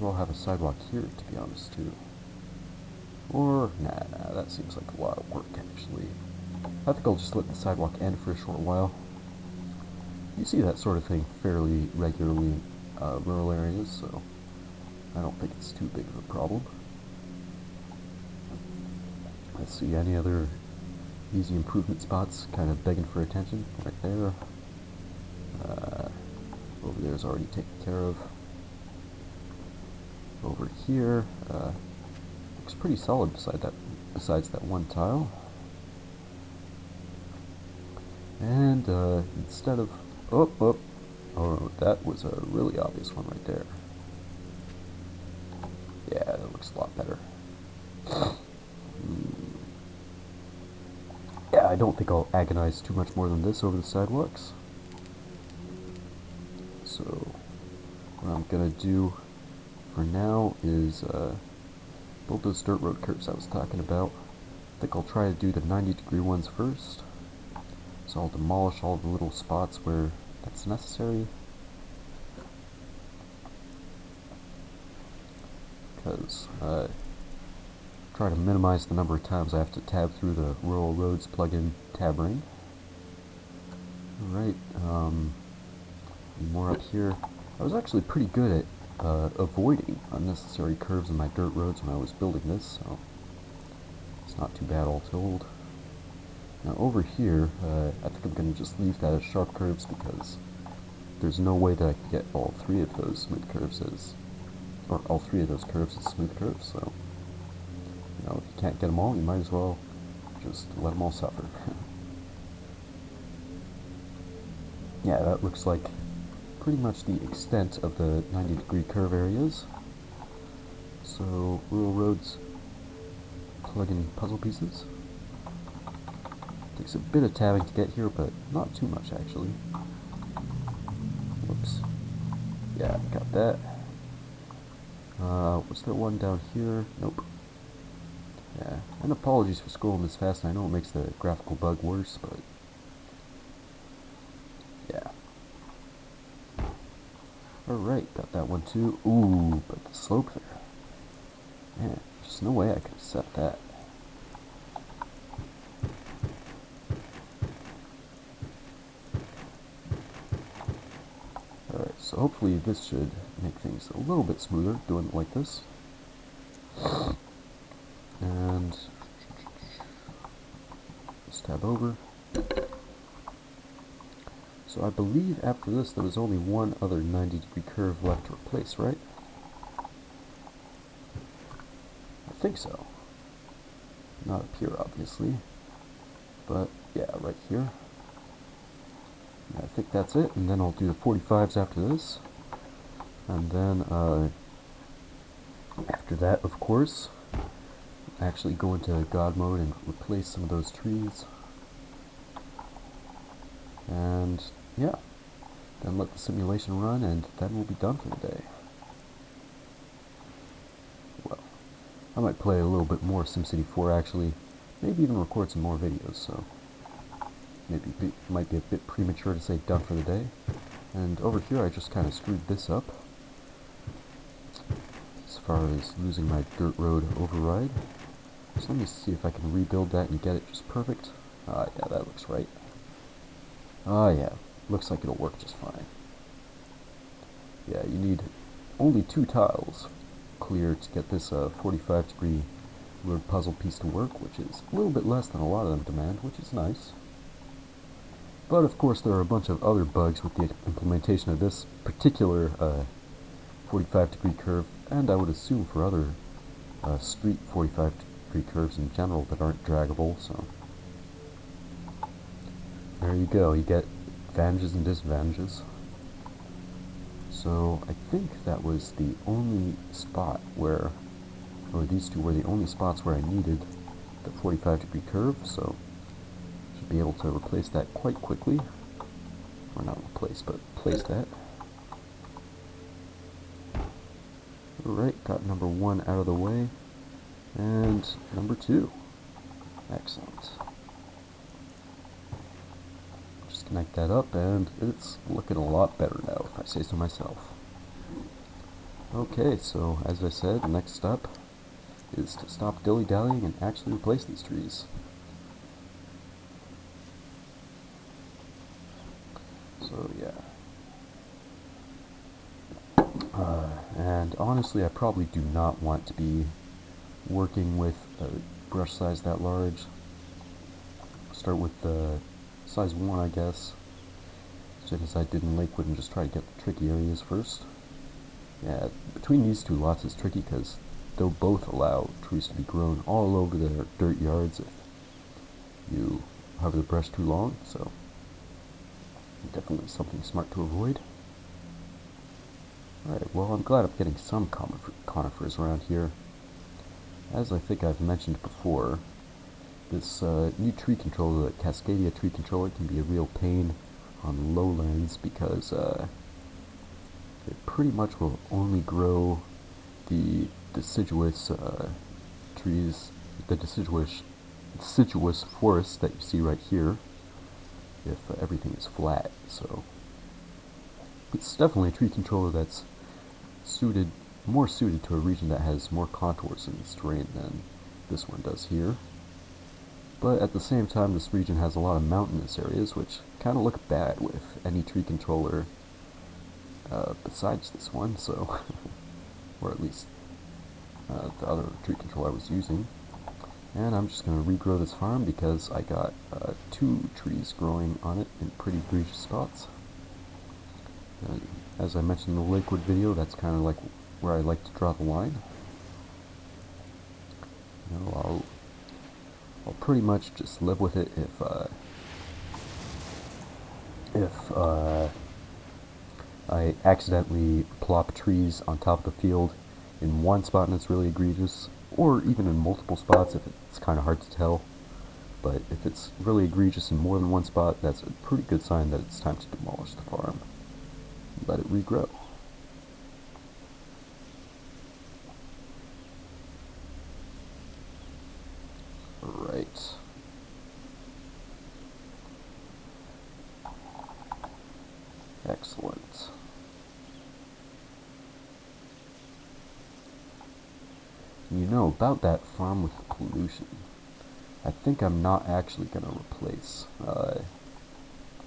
well have a sidewalk here, to be honest, too. Or, nah, that seems like a lot of work, actually. I think I'll just let the sidewalk end for a short while. You see that sort of thing fairly regularly in rural areas, so I don't think it's too big of a problem. Let's see, any other easy improvement spots kind of begging for attention? Right there. Over there is already taken care of. Over here, looks pretty solid besides that one tile. And instead of... Oh, that was a really obvious one right there. Yeah, that looks a lot better. Yeah, I don't think I'll agonize too much more than this over the sidewalks. So, what I'm gonna do for now is build those dirt road curves I was talking about. I think I'll try to do the 90-degree ones first. So I'll demolish all the little spots where that's necessary. Because try to minimize the number of times I have to tab through the rural roads plugin tab ring. Alright, more up here. I was actually pretty good at avoiding unnecessary curves in my dirt roads when I was building this, so it's not too bad all told. Now over here, I think I'm going to just leave that as sharp curves because there's no way that I can get all three of those smooth curves as, or all three of those curves as smooth curves, so, you know, if you can't get them all, you might as well just let them all suffer. Yeah, that looks like pretty much the extent of the 90-degree curve areas. So, rural roads, plug in puzzle pieces. Takes a bit of tabbing to get here, but not too much actually. Whoops. Yeah, got that. Was there one down here? Nope. Yeah, and apologies for scrolling this fast. I know it makes the graphical bug worse, but yeah. Alright, got that one too. Ooh, but the slope there. Man, there's no way I could have set that. Alright, so hopefully this should make things a little bit smoother, doing it like this. And just tab over. So I believe after this there was only one other 90-degree curve left to replace, right? I think so. Not up here, obviously. But, yeah, right here. I think that's it, and then I'll do the 45s after this. And then, after that, of course, actually go into God mode and replace some of those trees. And, yeah. Then let the simulation run, and then we'll be done for the day. Well, I might play a little bit more SimCity 4, actually. Maybe even record some more videos, so maybe it might be a bit premature to say done for the day. And over here I just kind of screwed this up as far as losing my dirt road override. So let me see if I can rebuild that and get it just perfect. Ah, yeah, that looks right. Ah, yeah, looks like it'll work just fine. Yeah, you need only 2 tiles clear to get this 45-degree road puzzle piece to work, which is a little bit less than a lot of them demand, which is nice. But of course there are a bunch of other bugs with the implementation of this particular 45-degree curve, and I would assume for other street 45-degree curves in general that aren't draggable, so there you go, you get advantages and disadvantages. So I think that was the only spot where, or these two were the only spots where I needed the 45-degree curve, so should be able to replace that quite quickly. Or not replace, but place that. Alright, got number 1 out of the way, and number 2. Excellent. Just connect that up, and it's looking a lot better now, if I say so myself. Okay, so as I said, the next step is to stop dilly-dallying and actually replace these trees. So yeah. And honestly, I probably do not want to be working with a brush size that large. Start with the size 1, I guess. Just as I did in Lakewood, and just try to get the tricky areas first. Yeah, between these two lots is tricky because they'll both allow trees to be grown all over their dirt yards if you hover the brush too long, so definitely something smart to avoid. Alright, well, I'm glad I'm getting some conifers around here. As I think I've mentioned before, this new tree controller, the Cascadia tree controller, can be a real pain on lowlands because it pretty much will only grow the deciduous trees, the deciduous forest that you see right here, if everything is flat. So it's definitely a tree controller that's more suited to a region that has more contours in its terrain than this one does here. But at the same time, this region has a lot of mountainous areas, which kind of look bad with any tree controller besides this one, so, or at least the other tree controller I was using. And I'm just going to regrow this farm because I got 2 trees growing on it in pretty egregious spots. As I mentioned in the Lakewood video, that's kind of like where I like to draw the line. You know, I'll pretty much just live with it if I accidentally plop trees on top of the field in one spot and it's really egregious, or even in multiple spots if it's kind of hard to tell. But if it's really egregious in more than one spot, that's a pretty good sign that it's time to demolish the farm. Let it regrow. Right. Excellent. You know, about that farm with the pollution, I think I'm not actually going to replace.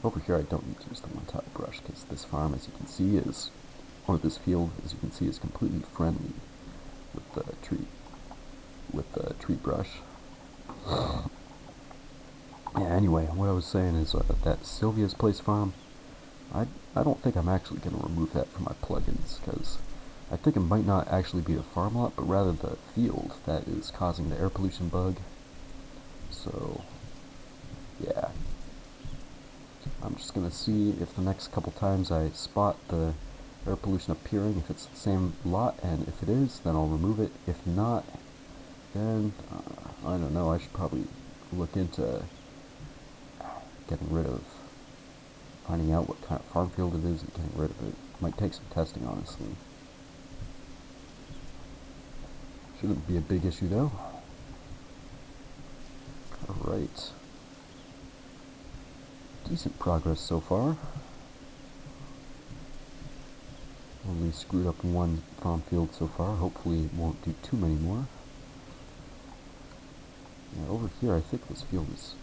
Over here I don't need to use the one-tile brush because this farm, as you can see, or this field, as you can see, is completely friendly with the tree brush. Yeah, anyway, what I was saying is that Sylvia's Place farm, I don't think I'm actually going to remove that from my plugins, because I think it might not actually be the farm lot, but rather the field that is causing the air pollution bug. So, yeah. I'm just going to see if the next couple times I spot the air pollution appearing, if it's the same lot, and if it is, then I'll remove it. If not, then, I don't know, I should probably look into finding out what kind of farm field it is and getting rid of it. Might take some testing, honestly. Shouldn't be a big issue, though. Alright. Decent progress so far. Only screwed up one farm field so far. Hopefully it won't do too many more. Yeah, over here I think this field is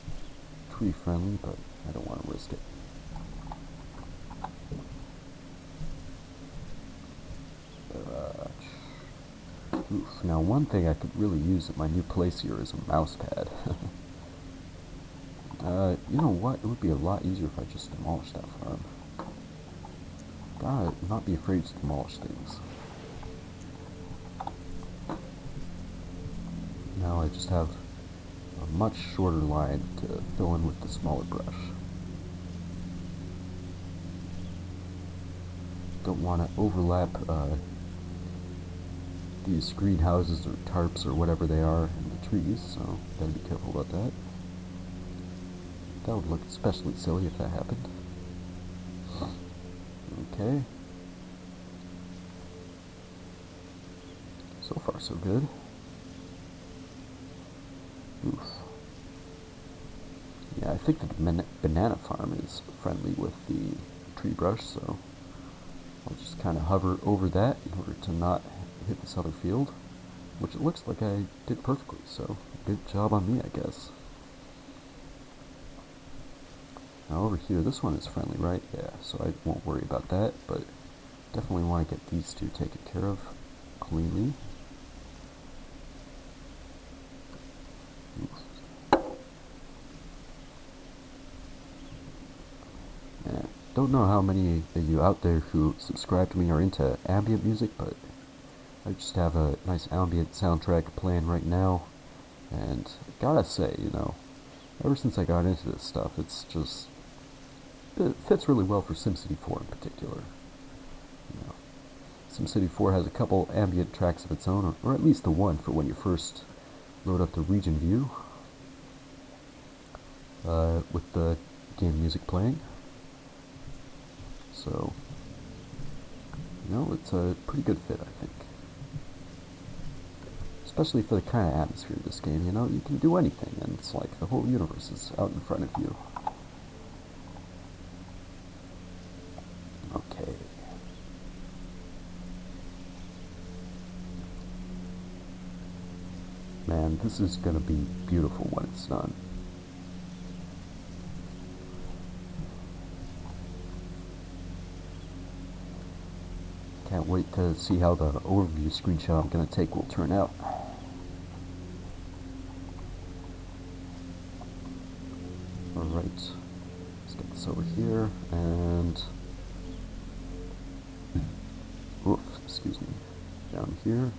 tree friendly, but I don't want to risk it. Oof. Now one thing I could really use at my new place here is a mouse pad. You know what? It would be a lot easier if I just demolished that farm. Gotta not be afraid to demolish things. Now I just have a much shorter line to fill in with the smaller brush. Don't want to overlap these greenhouses or tarps or whatever they are in the trees, so gotta be careful about that. That would look especially silly if that happened. Okay. So far so good. Oof. Yeah, I think the banana farm is friendly with the tree brush, so I'll just kind of hover over that in order to not hit this other field, which it looks like I did perfectly, so good job on me, I guess. Now over here, this one is friendly, right? Yeah, so I won't worry about that, but definitely want to get these two taken care of cleanly. And don't know how many of you out there who subscribe to me are into ambient music, but I just have a nice ambient soundtrack playing right now, and gotta say, ever since I got into this stuff, it fits really well for SimCity 4 in particular. SimCity 4 has a couple ambient tracks of its own, or at least the one for when you first load up the region view, with the game music playing. So, it's a pretty good fit, I think. Especially for the kind of atmosphere of this game, you can do anything, and it's like the whole universe is out in front of you. Okay. Man, this is gonna be beautiful when it's done. Can't wait to see how the overview screenshot I'm gonna take will turn out. Alright, let's get this over here, and oof, excuse me, down here.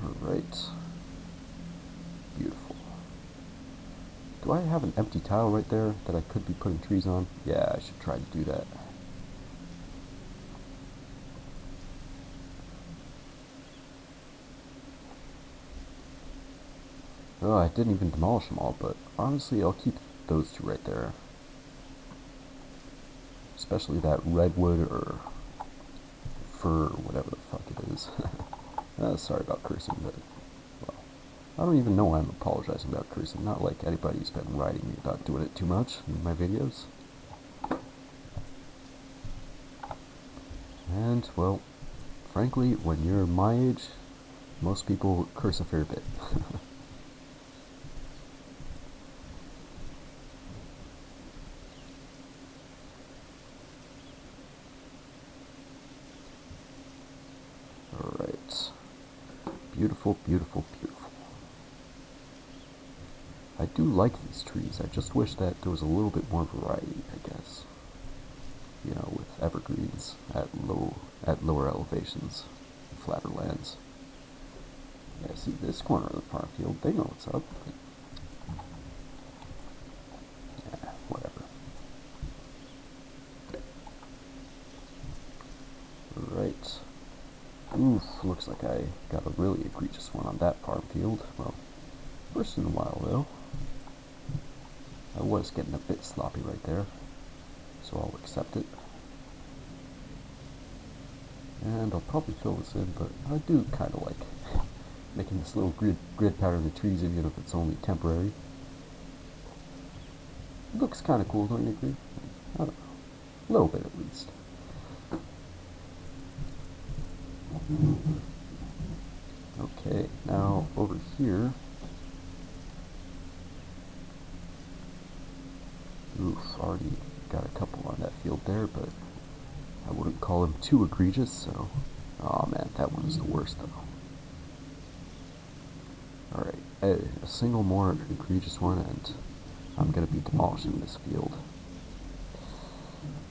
Alright, beautiful. Do I have an empty tile right there that I could be putting trees on? Yeah, I should try to do that. Oh, I didn't even demolish them all, but honestly, I'll keep those two right there. Especially that redwood or fir, or whatever the fuck it is. Sorry about cursing, but, well, I don't even know why I'm apologizing about cursing. Not like anybody's been writing me about doing it too much in my videos. And, well, frankly, when you're my age, most people curse a fair bit. Alright. Beautiful, beautiful, beautiful. I do like these trees. I just wish that there was a little bit more variety, I guess. With evergreens at lower elevations, flatter lands. Yeah, see this corner of the farm field, they know what's up. Yeah, whatever. Right. Oof, looks like I got a really egregious one on that farm field. Well, first in a while though. I was getting a bit sloppy right there, so I'll accept it. And I'll probably fill this in, but I do kind of like making this little grid pattern of the trees, even if it's only temporary. It looks kind of cool, don't you agree? I don't know. A little bit, at least. Okay, now over here. Oof, already got a couple on that field there, but I wouldn't call them too egregious, so... Oh man, that one is the worst though. Alright, a single more egregious one and I'm gonna be demolishing this field.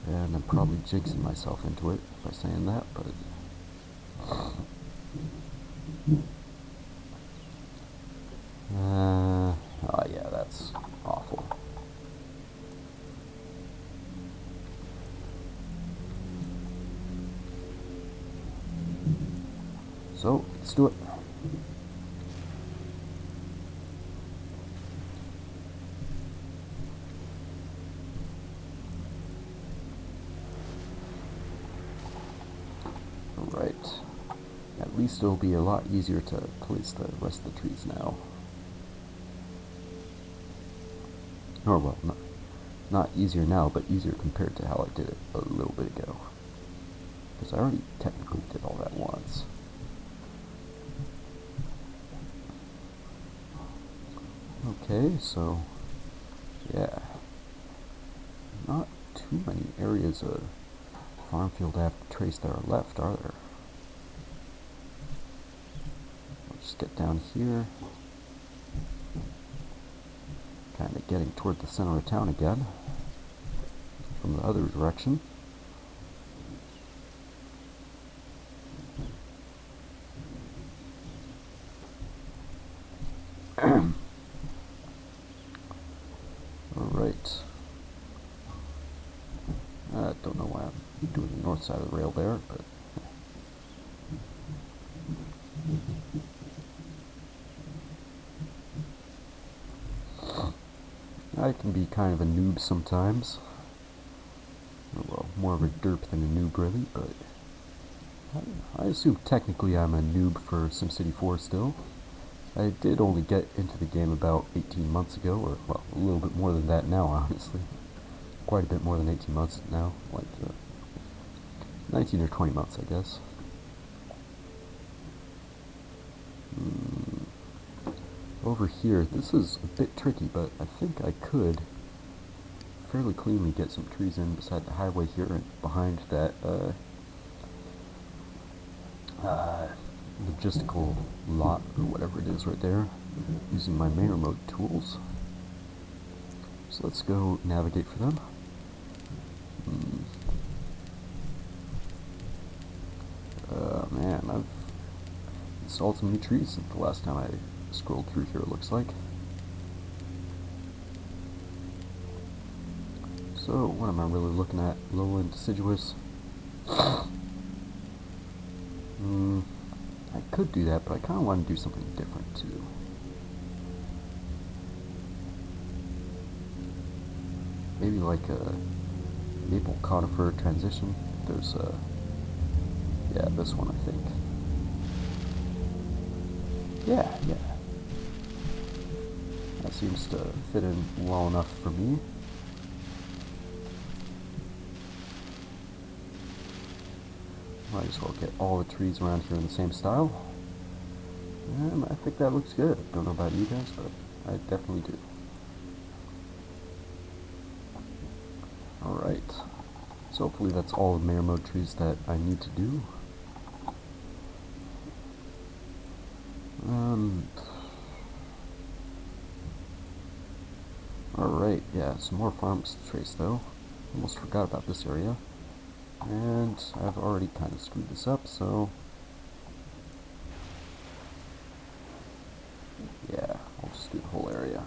And I'm probably jinxing myself into it by saying that, but... oh yeah, that's awful. So, let's do it. Alright. At least it'll be a lot easier to place the rest of the trees now. Or well, Not easier now, but easier compared to how I did it a little bit ago. Because I already technically did all that once. Okay, so, yeah. Not too many areas of farm field I have to trace that are left, are there? I'll just get down here. Kind of getting toward the center of town again. From the other direction. Alright. I don't know why I'm doing the north side of the rail there, but... I can be kind of a noob sometimes. Well, more of a derp than a noob really, but... I assume technically I'm a noob for SimCity 4 still. I did only get into the game about 18 months ago, or, well, a little bit more than that now, honestly. Quite a bit more than 18 months now, like 19 or 20 months, I guess. Over here, this is a bit tricky, but I think I could fairly cleanly get some trees in beside the highway here and behind that logistical lot, or whatever it is right there, using my main remote tools. So let's go navigate for them. Man, I've installed some new trees since the last time I scrolled through here, it looks like. So, what am I really looking at? Lowland deciduous. I could do that, but I kind of want to do something different too. Maybe like a maple conifer transition. There's a... yeah, this one I think. Yeah. That seems to fit in well enough for me. Might as well get all the trees around here in the same style. And I think that looks good. Don't know about you guys, but I definitely do. Alright. So hopefully that's all the mayor mode trees that I need to do. Alright, yeah, some more farms to trace though. Almost forgot about this area. And I've already kind of screwed this up, so... yeah, I'll just do the whole area.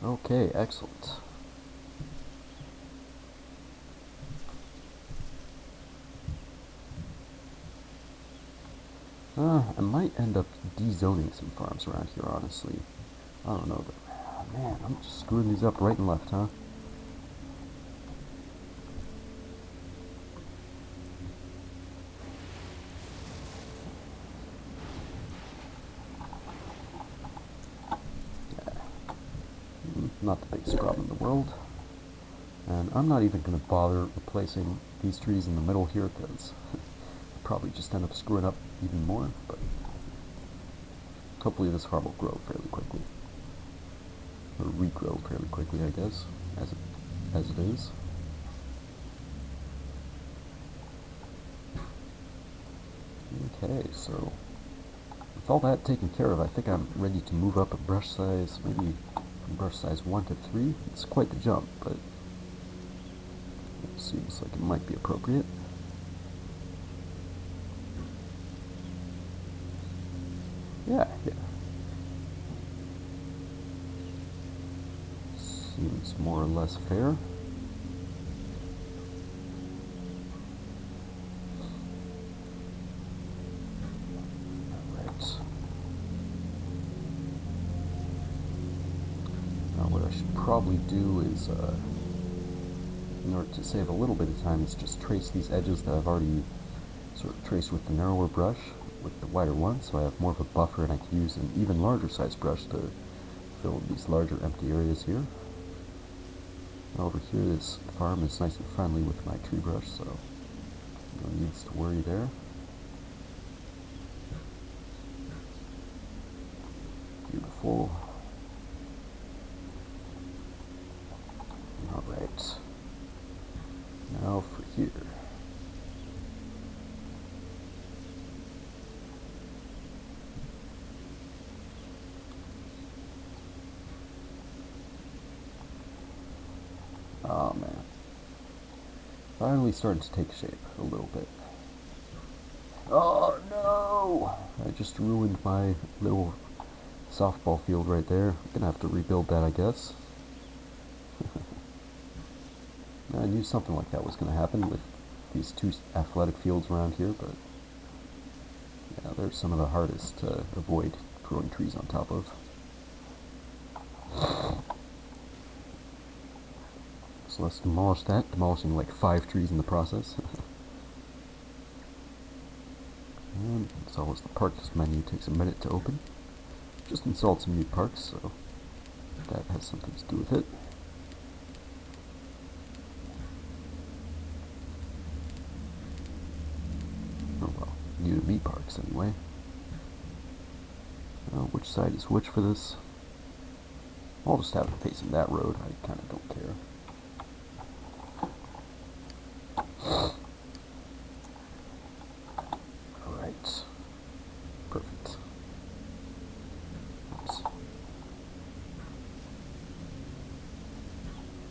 Okay, excellent. I might end up dezoning some farms around here, honestly. I don't know, but man, I'm just screwing these up right and left, huh? Not the biggest problem in the world. And I'm not even going to bother replacing these trees in the middle here, because I'll probably just end up screwing up even more, but hopefully this farm will grow fairly quickly. Or regrow fairly quickly, I guess, as it is. Okay, so with all that taken care of, I think I'm ready to move up a brush size, maybe from brush size 1 to 3. It's quite the jump, but it seems like it might be appropriate. Yeah. Seems more or less fair. Alright. Now what I should probably do is, in order to save a little bit of time, is just trace these edges that I've already sort of trace with the narrower brush with the wider one, so I have more of a buffer and I can use an even larger size brush to fill these larger empty areas here. And over here, this farm is nice and friendly with my tree brush, so no needs to worry there. Beautiful. Alright. Now for here. Oh man. Finally starting to take shape a little bit. Oh no! I just ruined my little softball field right there. I'm gonna have to rebuild that, I guess. I knew something like that was gonna happen with these two athletic fields around here, but yeah, they're some of the hardest to avoid growing trees on top of. So let's demolish that, demolishing like 5 trees in the process. And as always, the parks menu takes a minute to open. Just installed some new parks, so that has something to do with it. Oh well, new to me parks anyway. Which side is which for this? I'll just have it facing that road, I kinda don't care. Alright. Perfect. Oops.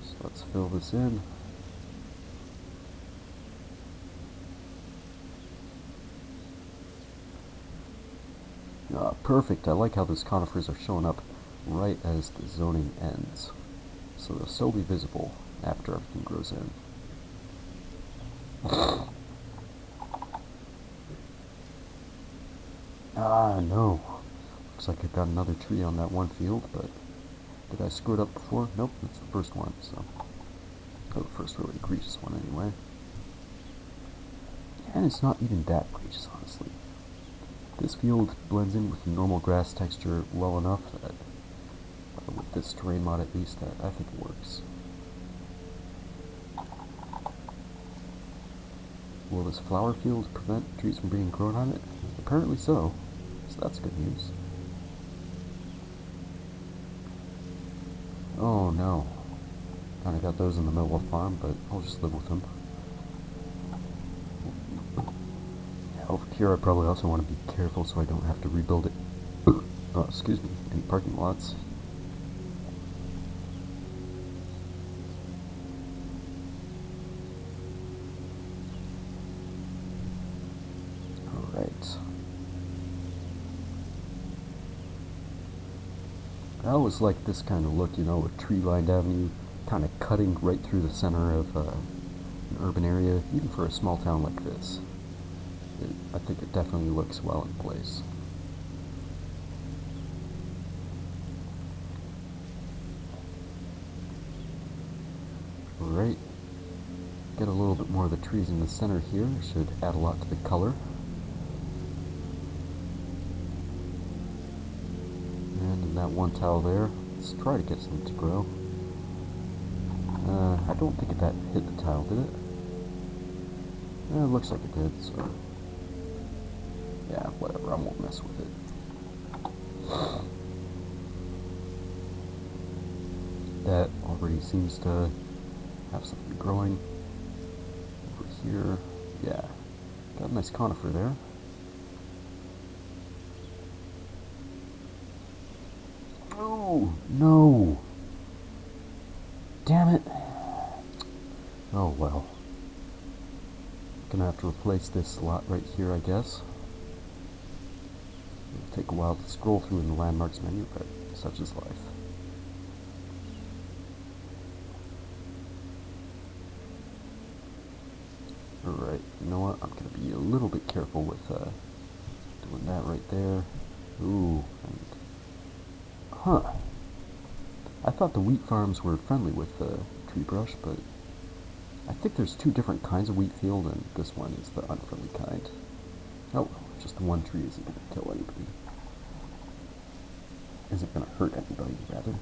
So let's fill this in. Perfect. I like how those conifers are showing up right as the zoning ends. So they'll still be visible after everything grows in. Ah, no. Looks like I got another tree on that one field, but did I screw it up before? Nope, that's the first one, so. Oh, the first really egregious one anyway. And it's not even that egregious, honestly. This field blends in with the normal grass texture well enough that, with this terrain mod at least, that I think it works. Will this flower field prevent trees from being grown on it? Apparently so that's good news. Oh no. Kinda got those in the middle of the farm, but I'll just live with them. Over here I probably also want to be careful so I don't have to rebuild it. Oh, excuse me, any parking lots. Alright. I always like this kind of look, you know, a tree-lined avenue kind of cutting right through the center of an urban area, even for a small town like this. I think it definitely looks well in place. Alright, get a little bit more of the trees in the center here, should add a lot to the color. And in that one tile there, let's try to get some to grow. I don't think that hit the tile, did it? It looks like it did, so yeah, whatever, I won't mess with it. That already seems to have something growing. Over here, yeah, got a nice conifer there. Oh, no! Damn it! Oh well. Gonna have to replace this lot right here, I guess. It'll take a while to scroll through in the landmarks menu, but such is life. Alright, you know what? I'm gonna be a little bit careful with doing that right there. Ooh, and huh. I thought the wheat farms were friendly with tree brush, but I think there's two different kinds of wheat field, and this one is the unfriendly kind. Oh, just one tree isn't going to kill anybody. Isn't going to hurt anybody, rather.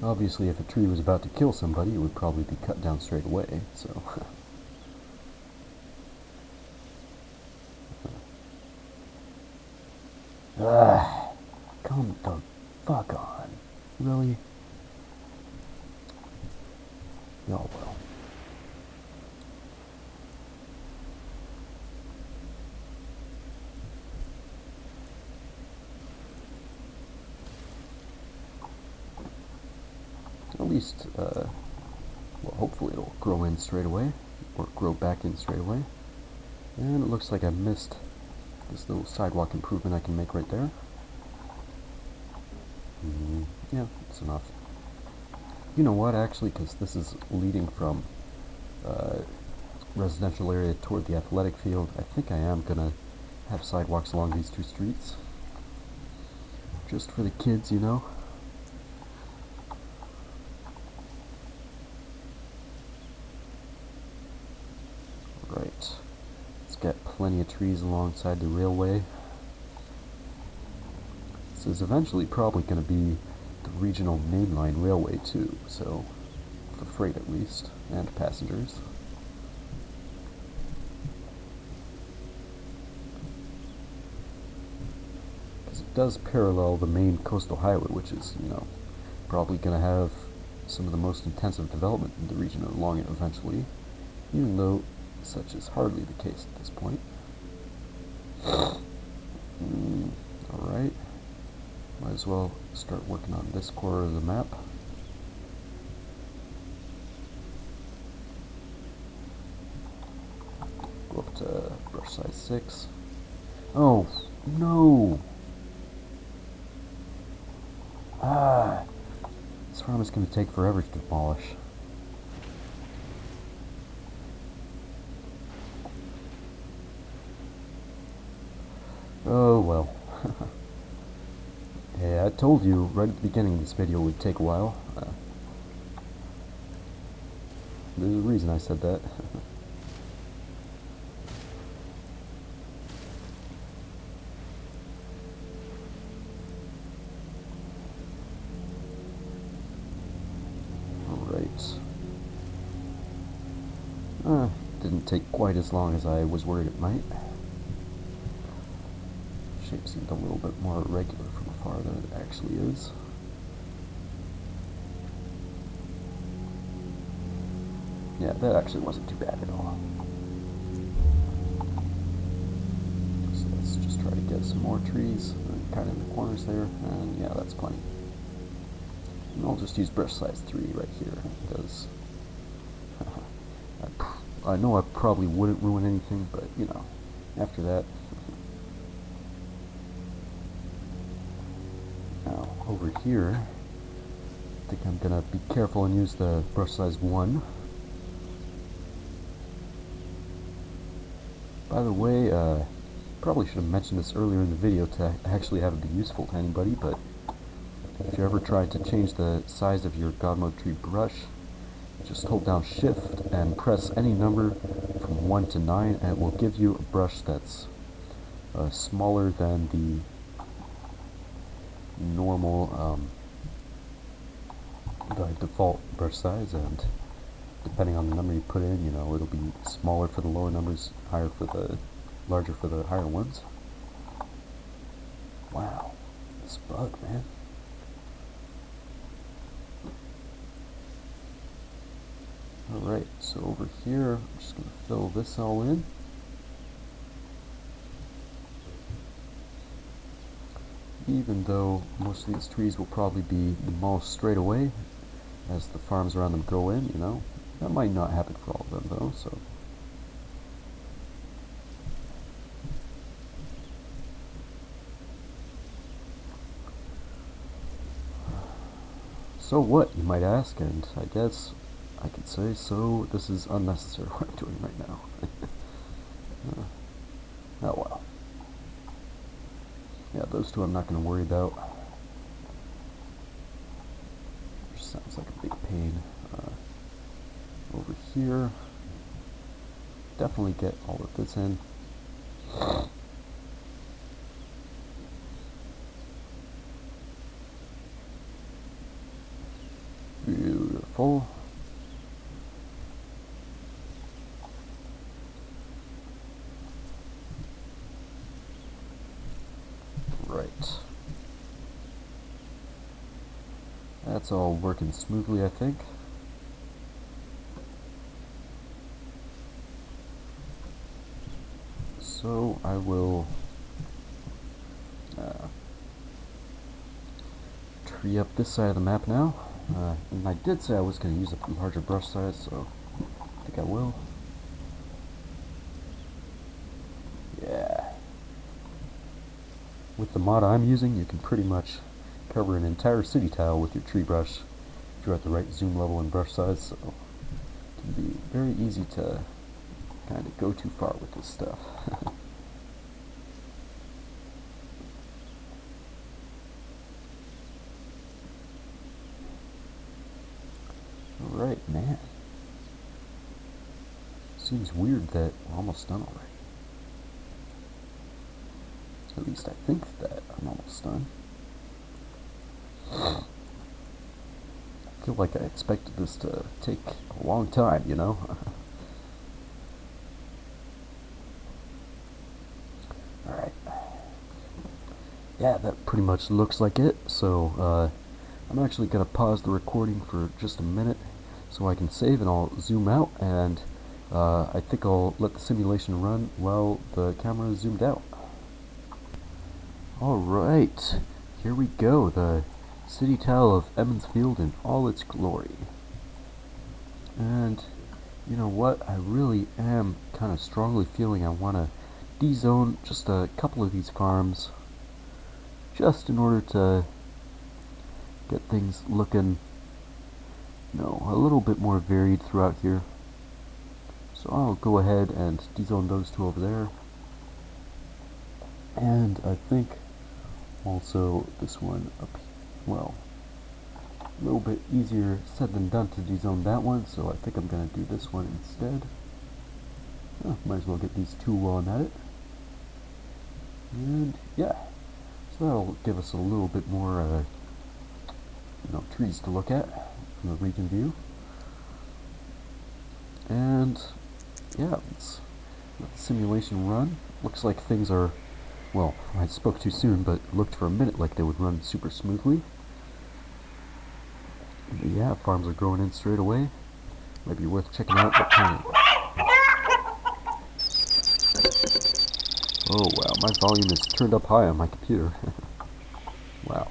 Obviously, if a tree was about to kill somebody, it would probably be cut down straight away, so... Come the fuck on. Really? Oh well. At least, well, hopefully it'll grow in straight away, or grow back in straight away. And it looks like I missed this little sidewalk improvement I can make right there. Yeah, that's enough. You know what, actually, because this is leading from residential area toward the athletic field, I think I am going to have sidewalks along these two streets. Just for the kids, you know. Right. It's got plenty of trees alongside the railway. This is eventually probably going to be the regional mainline railway too, so for freight at least, and passengers. Because it does parallel the main coastal highway, which is, you know, probably going to have some of the most intensive development in the region along it eventually, even though such is hardly the case at this point. Alright. Might as well start working on this corner of the map. Go up to brush size 6. Oh, no! This farm is going to take forever to demolish. Oh well. Yeah, I told you right at the beginning this video would take a while. There's a reason I said that. Alright. Didn't take quite as long as I was worried it might. Shape seemed a little bit more irregular from afar than it actually is. Yeah, that actually wasn't too bad at all. So let's just try to get some more trees, kind of in the corners there, and yeah, that's plenty. And I'll just use brush size 3 right here, because I know I probably wouldn't ruin anything, but you know, after that. Now, over here, I think I'm gonna be careful and use the brush size 1. By the way, probably should have mentioned this earlier in the video to actually have it be useful to anybody, but if you ever try to change the size of your God Mode tree brush, just hold down Shift and press any number from 1 to 9, and it will give you a brush that's smaller than the normal, the default brush size, and depending on the number you put in, you know, it'll be smaller for the lower numbers, higher for the larger for the higher ones. Wow, this bug, man. Alright, so over here, I'm just going to fill this all in. Even though most of these trees will probably be demolished straight away as the farms around them grow in, you know. That might not happen for all of them though, so. So what, you might ask, and I guess I could say, so this is unnecessary what I'm doing right now. Oh well. Yeah, those two I'm not going to worry about. here. Definitely get all of this in. Beautiful. Right. That's all working smoothly, I think. So I will tree up this side of the map now. And I did say I was going to use a larger brush size, so I think I will. Yeah. With the mod I'm using, you can pretty much cover an entire city tile with your tree brush if you're at the right zoom level and brush size, so it can be very easy to kind of go too far with this stuff. Alright, man. Seems weird that we're almost done already. At least I think that I'm almost done. I feel like I expected this to take a long time, you know? Alright. Yeah, that pretty much looks like it, so I'm actually going to pause the recording for just a minute so I can save, and I'll zoom out, and I think I'll let the simulation run while the camera is zoomed out. Alright, here we go, the city tile of Emonds Field in all its glory. And you know what, I really am kind of strongly feeling I want to de-zone just a couple of these farms just in order to get things looking, you know, a little bit more varied throughout here. So I'll go ahead and de-zone those two over there. And I think also this one up here, well, a little bit easier said than done to de-zone that one, so I think I'm going to do this one instead. Might as well get these two while I'm at it. And yeah, so that'll give us a little bit more you know, trees to look at from the region view. And yeah, let's let the simulation run. Looks like things are, well, I spoke too soon, but it looked for a minute like they would run super smoothly. But yeah, farms are growing in straight away. Might be worth checking out what kind of... Oh wow, my volume is turned up high on my computer. Wow.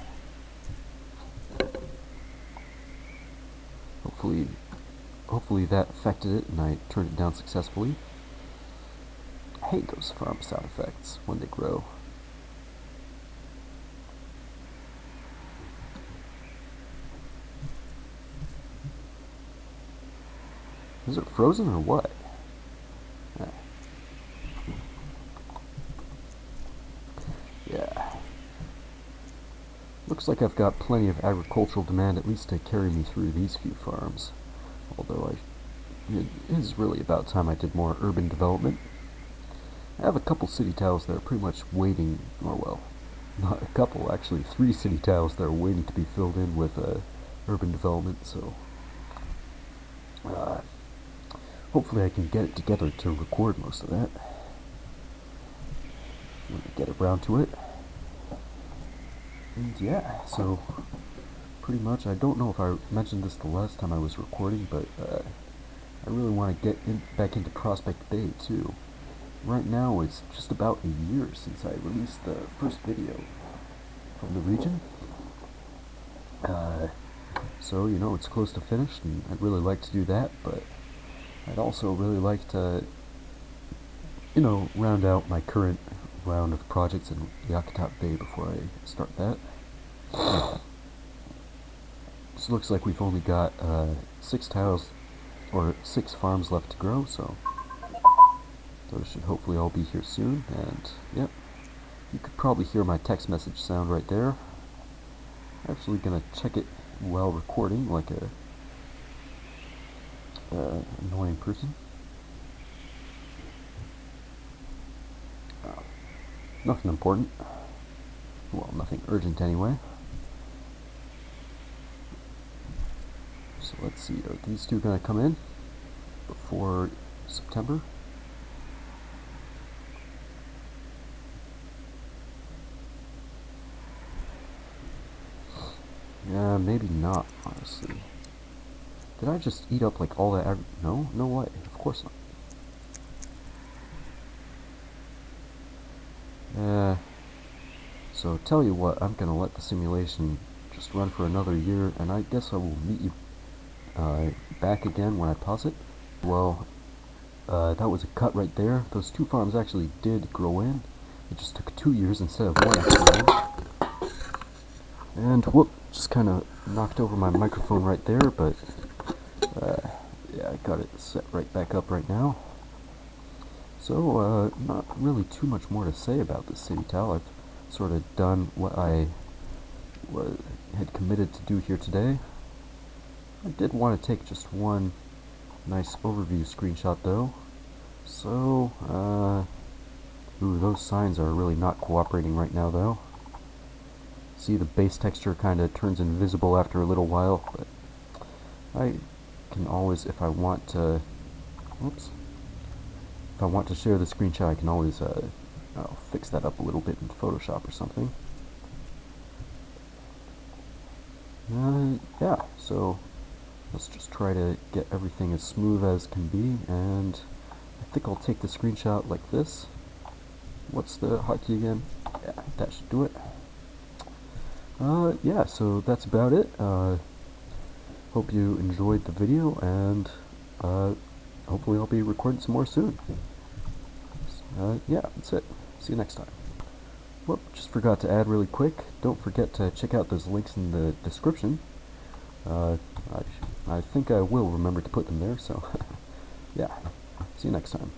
Hopefully that affected it and I turned it down successfully. I hate those farm sound effects when they grow. Is it frozen or what? Yeah. Looks like I've got plenty of agricultural demand, at least to carry me through these few farms. Although it is really about time I did more urban development. I have a couple city tiles that are pretty much waiting, or well, not a couple, actually 3 city tiles that are waiting to be filled in with urban development, so hopefully I can get it together to record most of that. When I get around to it. And yeah, so pretty much, I don't know if I mentioned this the last time I was recording, but I really want to get back into Prospect Bay too. Right now it's just about a year since I released the first video from the region. So, you know, it's close to finished, and I'd really like to do that, but I'd also really like to, you know, round out my current round of projects in Yakutat Bay before I start that. So it looks like we've only got 6 tiles, or 6 farms left to grow, so those should hopefully all be here soon. And yep, you could probably hear my text message sound right there. I'm actually gonna check it while recording, like a annoying person. Nothing important. Well, nothing urgent anyway. So let's see, are these two gonna come in before September? Yeah, maybe not, honestly. Did I just eat up like all that no? No way. Of course not. So tell you what, I'm gonna let the simulation just run for another year, and I guess I will meet you back again when I pause it. Well, that was a cut right there. Those two farms actually did grow in. It just took 2 years instead of 1 extra year. And whoop, just kind of knocked over my microphone right there, but yeah, I got it set right back up right now. So, not really too much more to say about this city tile. I've sort of done what I had committed to do here today. I did want to take just one nice overview screenshot though. So, ooh, those signs are really not cooperating right now though. See, the base texture kind of turns invisible after a little while, but I can always, if I want to, whoops, if I want to share the screenshot, I can always fix that up a little bit in Photoshop or something. Yeah, so let's just try to get everything as smooth as can be, and I think I'll take the screenshot like this. What's the hotkey again? Yeah, that should do it. Yeah, so that's about it. Hope you enjoyed the video, and hopefully I'll be recording some more soon. Yeah, that's it. See you next time. Whoop, just forgot to add really quick. Don't forget to check out those links in the description. I think I will remember to put them there, so yeah. See you next time.